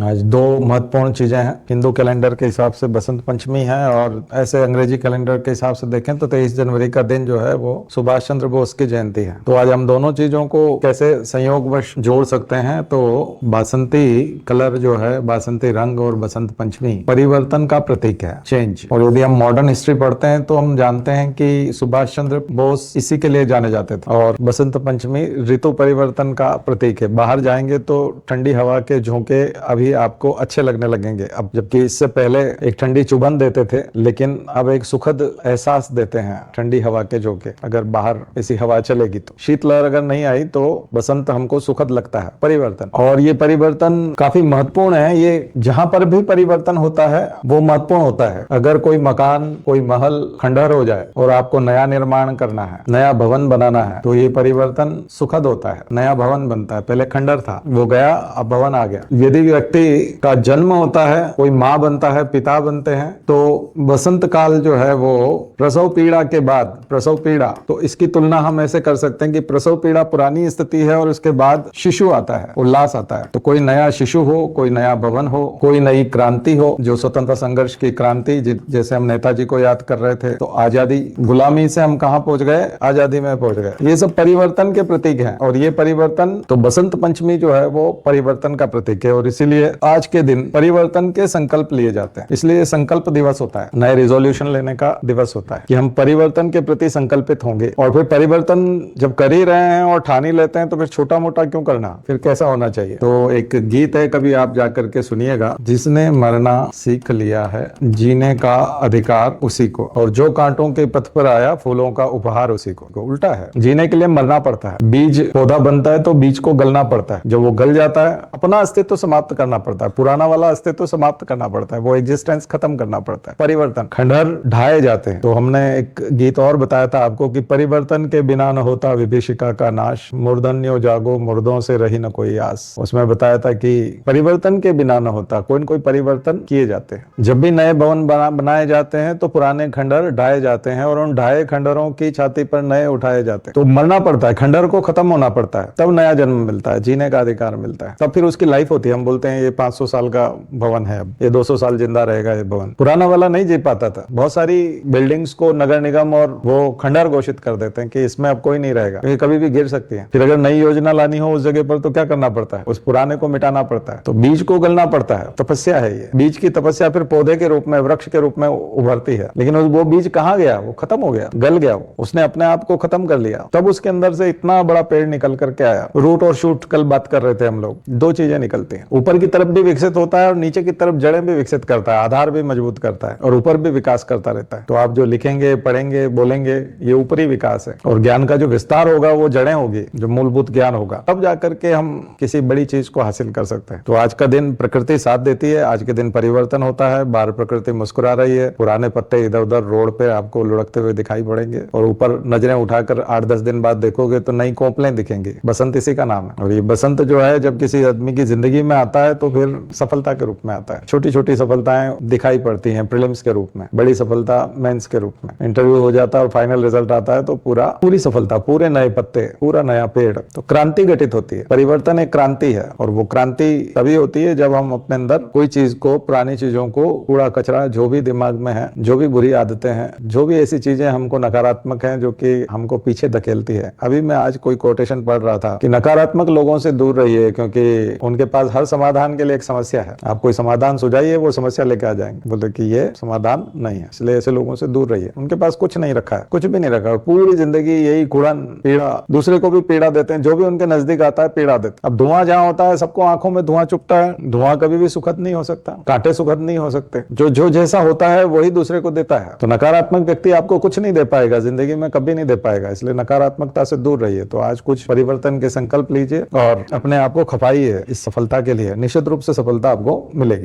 आज दो महत्वपूर्ण चीजें हैं। हिंदू कैलेंडर के हिसाब से बसंत पंचमी है और ऐसे अंग्रेजी कैलेंडर के हिसाब से देखें तो 23 जनवरी का दिन जो है वो सुभाष चंद्र बोस की जयंती है। तो आज हम दोनों चीजों को कैसे संयोगवश जोड़ सकते हैं, तो बासंती कलर जो है, बासंती रंग और बसंत पंचमी परिवर्तन का प्रतीक है, चेंज। और यदि हम मॉडर्न हिस्ट्री पढ़ते हैं तो हम जानते हैं कि सुभाष चंद्र बोस इसी के लिए जाने जाते थे। और बसंत पंचमी ऋतु परिवर्तन का प्रतीक है। बाहर जाएंगे तो ठंडी हवा के झोंके अभी आपको अच्छे लगने लगेंगे अब, जबकि इससे पहले एक ठंडी चुभन देते थे, लेकिन अब एक सुखद एहसास देते हैं ठंडी हवा के झोंके। अगर बाहर ऐसी हवा चलेगी तो शीतलहर अगर नहीं आई तो बसंत हमको सुखद लगता है, परिवर्तन। और ये परिवर्तन काफी महत्वपूर्ण है। ये जहां पर भी परिवर्तन होता है वो महत्वपूर्ण होता है। अगर कोई मकान, कोई महल खंडहर हो जाए और आपको नया निर्माण करना है, नया भवन बनाना है, तो ये परिवर्तन सुखद होता है। नया भवन बनता है, पहले खंडहर था, वो गया, अब भवन आ गया। यदि व्यक्ति का जन्म होता है, कोई माँ बनता है, पिता बनते हैं, तो बसंत काल जो है वो प्रसव पीड़ा के बाद, प्रसव पीड़ा, तो इसकी तुलना हम ऐसे कर सकते हैं कि प्रसव पीड़ा पुरानी स्थिति है और उसके बाद शिशु आता है, उल्लास आता है। तो कोई नया शिशु हो, कोई नया भवन हो, कोई नई क्रांति हो, जो स्वतंत्रता संघर्ष की क्रांति, जैसे हम नेताजी को याद कर रहे थे, तो आजादी, गुलामी से हम कहां पहुंच गए, आजादी में पहुंच गए। ये सब परिवर्तन के प्रतीक हैं। और ये परिवर्तन, तो बसंत पंचमी जो है वो परिवर्तन का प्रतीक है। और इसीलिए आज के दिन परिवर्तन के संकल्प लिए जाते हैं। इसलिए संकल्प दिवस होता है, नए रिजोल्यूशन लेने का दिवस होता है कि हम परिवर्तन के प्रति संकल्पित होंगे। और फिर परिवर्तन जब कर ही रहे हैं और ठान ही लेते हैं तो फिर छोटा मोटा क्यों करना, फिर कैसा होना चाहिए। तो एक गीत है, कभी आप जाकर के सुनिएगा। जिसने मरना सीख लिया है, जीने का अधिकार उसी को, और जो कांटों के पथ पर आया, फूलों का उपहार उसी को। उल्टा है, जीने के लिए मरना पड़ता है। बीज पौधा बनता है तो बीज को गलना पड़ता है। जब वो गल जाता है, अपना अस्तित्व समाप्त करना पड़ता है, पुराना वाला अस्तित्व समाप्त करना पड़ता है, वो एग्जिस्टेंस खत्म करना पड़ता है। परिवर्तन, खंडहर ढाए जाते हैं। तो हमने एक गीत और बताया था आपको कि परिवर्तन के बिना न होता विभीषिका का नाश, मूर्धन्यो जागो मुर्दों से रही न कोई आस। उसमें बताया था कि परिवर्तन के बिना न होता, कोई न कोई परिवर्तन किए जाते हैं। जब भी नए भवन बनाए जाते हैं तो पुराने खंडहर ढाए जाते हैं और उन ढाए खंडहरों की छाती पर नए उठाए जाते हैं। तो मरना पड़ता है, खंडहर को खत्म होना पड़ता है, तब नया जन्म मिलता है, जीने का अधिकार मिलता है, तब फिर उसकी लाइफ होती है। हम बोलते हैं ये 500 साल का भवन है, अब ये 200 साल जिंदा रहेगा ये भवन। पुराना वाला नहीं जी पाता था। बहुत सारी बिल्डिंग्स को नगर निगम और वो खंडहर घोषित कर देते हैं कि इसमें अब कोई नहीं रहेगा, ये कभी भी गिर सकती है। फिर अगर नई योजना लानी हो उस जगह पर तो क्या करना पड़ता है, उस पुराने को मिटाना पड़ता है। तो बीज को गलना पड़ता है, तपस्या है ये। बीज की तपस्या फिर पौधे के रूप में, वृक्ष के रूप में उभरती है। लेकिन वो बीज कहाँ गया, वो खत्म हो गया, गल गया, उसने अपने आप को खत्म कर लिया। तब उसके अंदर से इतना बड़ा पेड़ निकल करके आया। रूट और शूट कल बात कर रहे थे हम लोग, दो चीजें निकलती हैं। ऊपर की तरफ भी विकसित होता है और नीचे की तरफ जड़ें भी विकसित करता है, आधार भी मजबूत करता है और ऊपर भी विकास करता रहता है। तो आप जो लिखेंगे, पढ़ेंगे, बोलेंगे, ये ऊपरी विकास है। और ज्ञान का जो विस्तार होगा वो जड़ें होगी, जो मूलभूत ज्ञान होगा, तब जाकर के हम किसी बड़ी चीज को हासिल कर सकते हैं। तो आज का दिन प्रकृति साथ देती है, आज के दिन परिवर्तन होता है, बाहर प्रकृति मुस्कुरा रही है, पुराने पत्ते इधर उधर रोड पे आपको लुढ़कते हुए दिखाई पड़ेंगे और ऊपर नजरें उठाकर 8-10 दिन बाद देखोगे तो नई कोपलें दिखेंगी। बसंत इसी का नाम है। और ये बसंत जो है जब किसी आदमी की जिंदगी में आता है तो फिर सफलता के रूप में आता है। छोटी छोटी सफलताएं दिखाई पड़ती हैं प्रीलिम्स के रूप में, बड़ी सफलता मेंस के रूप में। इंटरव्यू हो जाता है और फाइनल रिजल्ट आता है तो पूरी सफलता, पूरे नए पत्ते, पूरा नया पेड़। तो क्रांति घटित होती है। परिवर्तन एक क्रांति है और वो क्रांति तभी होती है जब हम अपने अंदर कोई चीज को, पुरानी चीजों को, कूड़ा कचरा जो भी दिमाग में है, जो भी बुरी आदतें हैं, जो भी ऐसी चीजें हमको नकारात्मक हैं जो कि हमको पीछे धकेलती है। अभी मैं आज कोई कोटेशन पढ़ रहा था कि नकारात्मक लोगों से दूर रहिए क्योंकि उनके पास हर समाधान के लिए एक समस्या है। आप कोई समाधान सुझाइए, वो समस्या लेके आ जाएंगे, बोलते कि ये समाधान नहीं है, इसलिए ऐसे लोगों से दूर रहिए। उनके पास कुछ नहीं रखा है, कुछ भी नहीं रखा है, पूरी जिंदगी यही कूड़न, पीड़ा, दूसरे को भी पीड़ा देते हैं, जो भी उनके नजदीक आता है पीड़ा देते। अब धुआं जहां होता है सबको आंखों में धुआं चुभता है। धुआं कभी भी सुखद नहीं हो सकता, कांटे सुखद नहीं हो सकते। जो जैसा होता है वही दूसरे को देता है। तो नकारात्मक व्यक्ति आपको कुछ नहीं दे पाएगा, जिंदगी में कभी नहीं दे पाएगा, इसलिए नकारात्मकता से दूर रहिए। तो आज कुछ परिवर्तन के संकल्प लीजिए और अपने आप को खपाइए इस सफलता के लिए। निश्चित रूप से सफलता आपको मिलेगी।